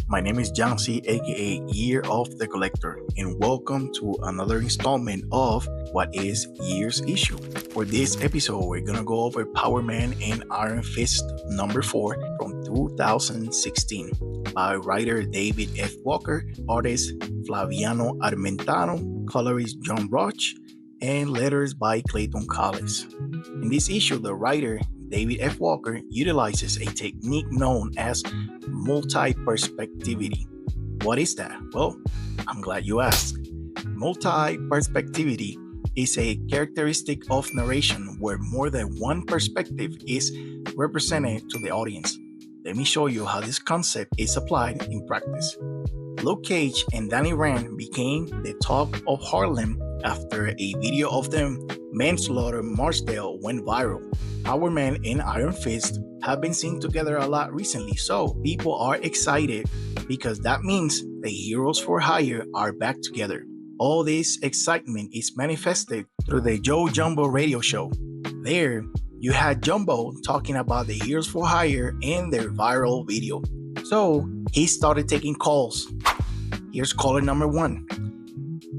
My name is Jancy, aka Year of the Collector, and welcome to another installment of What is Year's Issue. For this episode, we're gonna go over Power Man and Iron Fist number 4 from 2016 by writer David F. Walker, artist Flaviano Armentaro, colorist John Rauch, and letters by Clayton Cowles. In this issue, the writer David F. Walker utilizes a technique known as multiperspectivity. What is that? Well, I'm glad you asked. Multiperspectivity is a characteristic of narration where more than one perspective is represented to the audience. Let me show you how this concept is applied in practice. Luke Cage and Danny Rand became the talk of Harlem after a video of them, Manslaughter Marsdale, went viral. Power Man and Iron Fist have been seen together a lot recently, so people are excited because that means the heroes for hire are back together. All this excitement is manifested through the Joe Jumbo radio show. There, you had Jumbo talking about the heroes for hire and their viral video. So, he started taking calls. Here's caller number 1.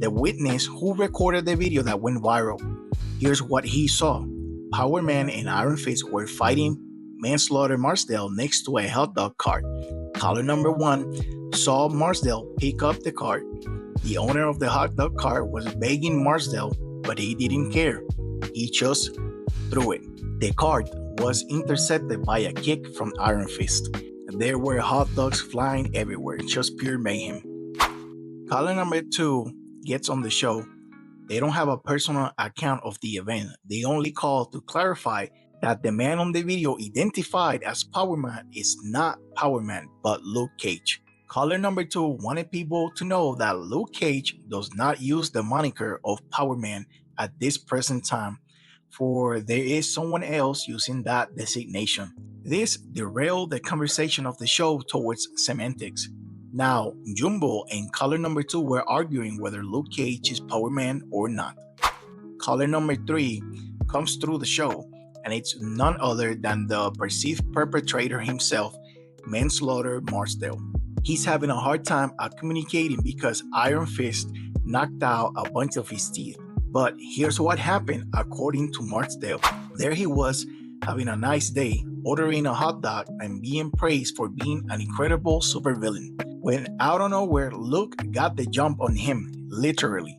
The witness who recorded the video that went viral. Here's what he saw. Power Man and Iron Fist were fighting Manslaughter Marsdale next to a hot dog cart. Caller number 1 saw Marsdale pick up the cart. The owner of the hot dog cart was begging Marsdale, but he didn't care. He just threw it. The cart was intercepted by a kick from Iron Fist. There were hot dogs flying everywhere, just pure mayhem. Caller number 2 gets on the show. They don't have a personal account of the event. They only call to clarify that the man on the video identified as Power Man is not Power Man, but Luke Cage. Caller number 2 wanted people to know that Luke Cage does not use the moniker of Power Man at this present time, for there is someone else using that designation. This derailed the conversation of the show towards semantics. Now, Jumbo and caller number 2 were arguing whether Luke Cage is Power Man or not. Caller number 3 comes through the show, and it's none other than the perceived perpetrator himself, Manslaughter Marsdale. He's having a hard time at communicating because Iron Fist knocked out a bunch of his teeth. But here's what happened according to Marsdale. There he was, having a nice day, ordering a hot dog and being praised for being an incredible supervillain. When out of nowhere, Luke got the jump on him, literally.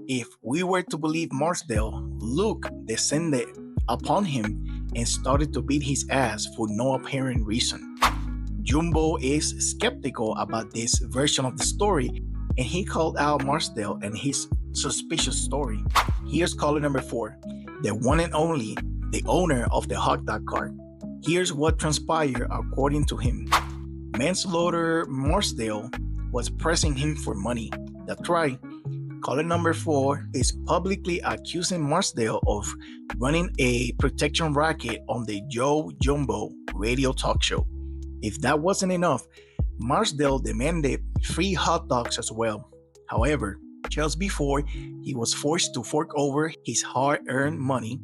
If we were to believe Marsdale, Luke descended upon him and started to beat his ass for no apparent reason. Jumbo is skeptical about this version of the story, and he called out Marsdale and his suspicious story. Here's caller number 4, the one and only, the owner of the hot dog cart. Here's what transpired according to him. Manslaughter Marsdale was pressing him for money. That's right. Caller number 4 is publicly accusing Marsdale of running a protection racket on the Joe Jumbo radio talk show. If that wasn't enough, Marsdale demanded free hot dogs as well. However, just before he was forced to fork over his hard-earned money,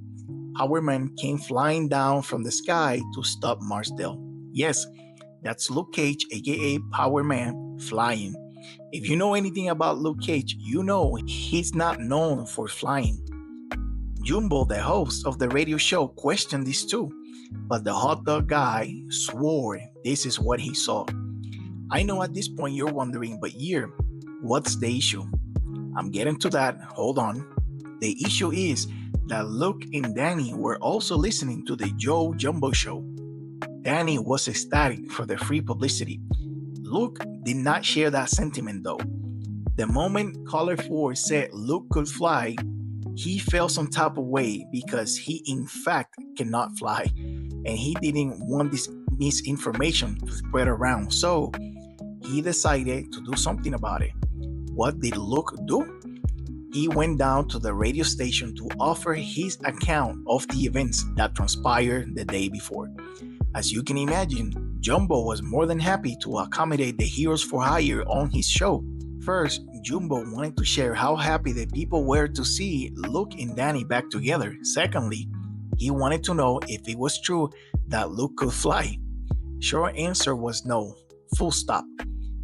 Power Man came flying down from the sky to stop Marsdale. Yes, that's Luke Cage, aka Power Man, flying. If you know anything about Luke Cage, you know he's not known for flying. Jumbo, the host of the radio show, questioned this too, but the hot dog guy swore this is what he saw. I know at this point you're wondering, but Year, what's the issue? I'm getting to that, hold on. The issue is that Luke and Danny were also listening to the Joe Jumbo show. Danny was ecstatic for the free publicity. Luke did not share that sentiment though. The moment caller 4 said Luke could fly, he felt some type of way because he in fact cannot fly, and he didn't want this misinformation to spread around, so he decided to do something about it. What did Luke do? He went down to the radio station to offer his account of the events that transpired the day before. As you can imagine, Jumbo was more than happy to accommodate the heroes for hire on his show. First, Jumbo wanted to share how happy the people were to see Luke and Danny back together. Secondly, he wanted to know if it was true that Luke could fly. Short answer was no, full stop.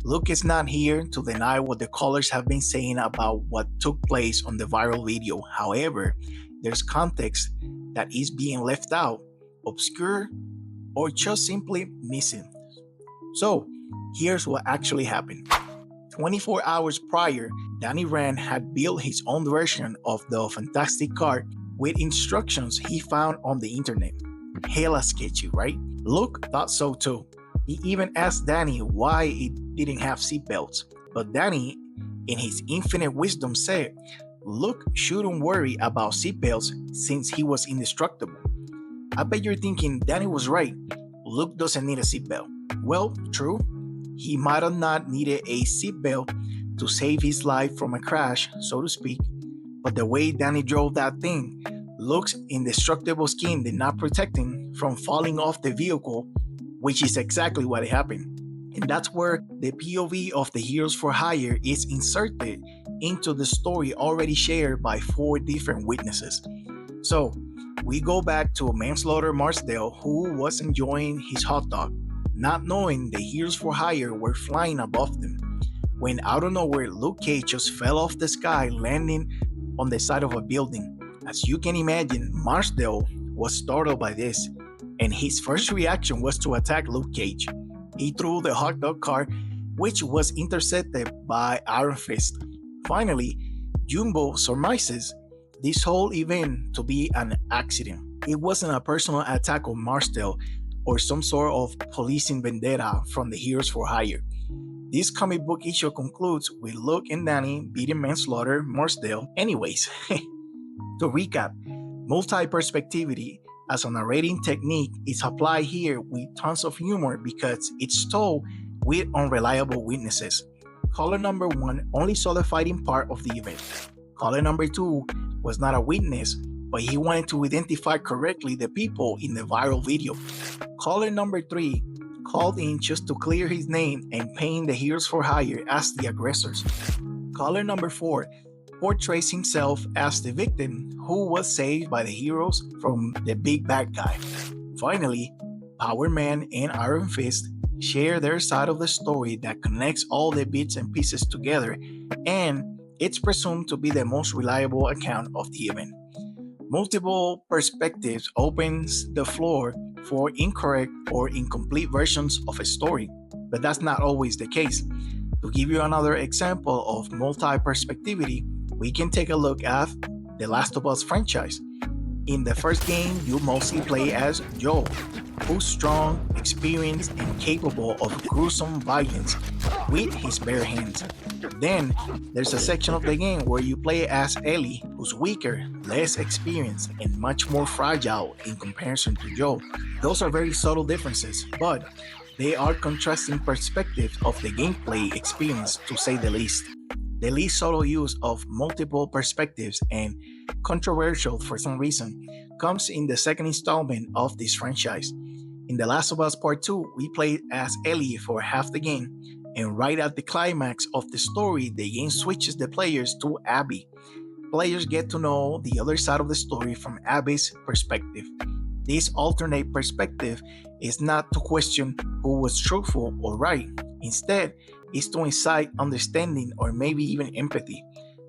Luke is not here to deny what the callers have been saying about what took place on the viral video. However, there's context that is being left out, obscure, or just simply missing. So, here's what actually happened. 24 hours prior, Danny Rand had built his own version of the fantastic car with instructions he found on the internet. Hella sketchy, right? Luke thought so too. He even asked Danny why it didn't have seatbelts. But Danny, in his infinite wisdom, said Luke shouldn't worry about seatbelts since he was indestructible. I bet you're thinking Danny was right. Luke doesn't need a seatbelt. Well, true. He might have not needed a seatbelt to save his life from a crash, so to speak. But the way Danny drove that thing, Luke's indestructible skin did not protect him from falling off the vehicle, which is exactly what happened. And that's where the POV of the Heroes for Hire is inserted into the story already shared by 4 different witnesses. So, we go back to Manslaughter Marsdale, who was enjoying his hot dog, not knowing the Heroes for Hire were flying above them, when out of nowhere Luke Cage just fell off the sky, landing on the side of a building. As you can imagine, Marsdale was startled by this, and his first reaction was to attack Luke Cage. He threw the hot dog car, which was intercepted by Iron Fist. Finally, Jumbo surmises this whole event to be an accident. It wasn't a personal attack on Marsdale or some sort of policing vendetta from the Heroes for Hire. This comic book issue concludes with Luke and Danny beating Manslaughter Marsdale. Anyways, to recap, multiperspectivity as a narrating technique is applied here with tons of humor because it's told with unreliable witnesses. Caller number 1 only saw the fighting part of the event. Caller number 2 was not a witness, but he wanted to identify correctly the people in the viral video. Caller number 3 called in just to clear his name and paint the Heroes for Hire as the aggressors. Caller number 4 portrays himself as the victim who was saved by the heroes from the big bad guy. Finally, Power Man and Iron Fist share their side of the story that connects all the bits and pieces together, and it's presumed to be the most reliable account of the event. Multiple perspectives opens the floor for incorrect or incomplete versions of a story, but that's not always the case. To give you another example of multi-perspectivity, we can take a look at The Last of Us franchise. In the first game, you mostly play as Joel, who's strong, experienced, and capable of gruesome violence with his bare hands. Then, there's a section of the game where you play as Ellie, who's weaker, less experienced, and much more fragile in comparison to Joel. Those are very subtle differences, but they are contrasting perspectives of the gameplay experience, to say the least. The least subtle use of multiple perspectives, and controversial for some reason, comes in the second installment of this franchise. In The Last of Us Part 2, we played as Ellie for half the game, and right at the climax of the story, the game switches the players to Abby. Players get to know the other side of the story from Abby's perspective. This alternate perspective is not to question who was truthful or right. Instead, it's to incite understanding or maybe even empathy.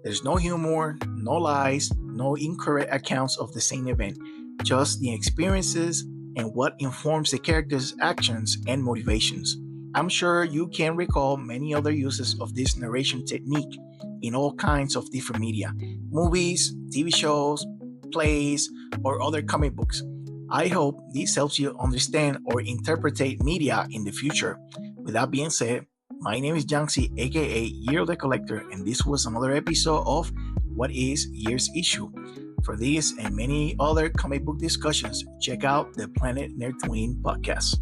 There's no humor, no lies, no incorrect accounts of the same event, just the experiences and what informs the characters' actions and motivations. I'm sure you can recall many other uses of this narration technique in all kinds of different media, movies, TV shows, plays, or other comic books. I hope this helps you understand or interpret media in the future. With that being said, my name is Jiangxi, aka Year of the Collector, and this was another episode of What is Year's Issue? For this and many other comic book discussions, check out the Planet Nerd Twin podcast.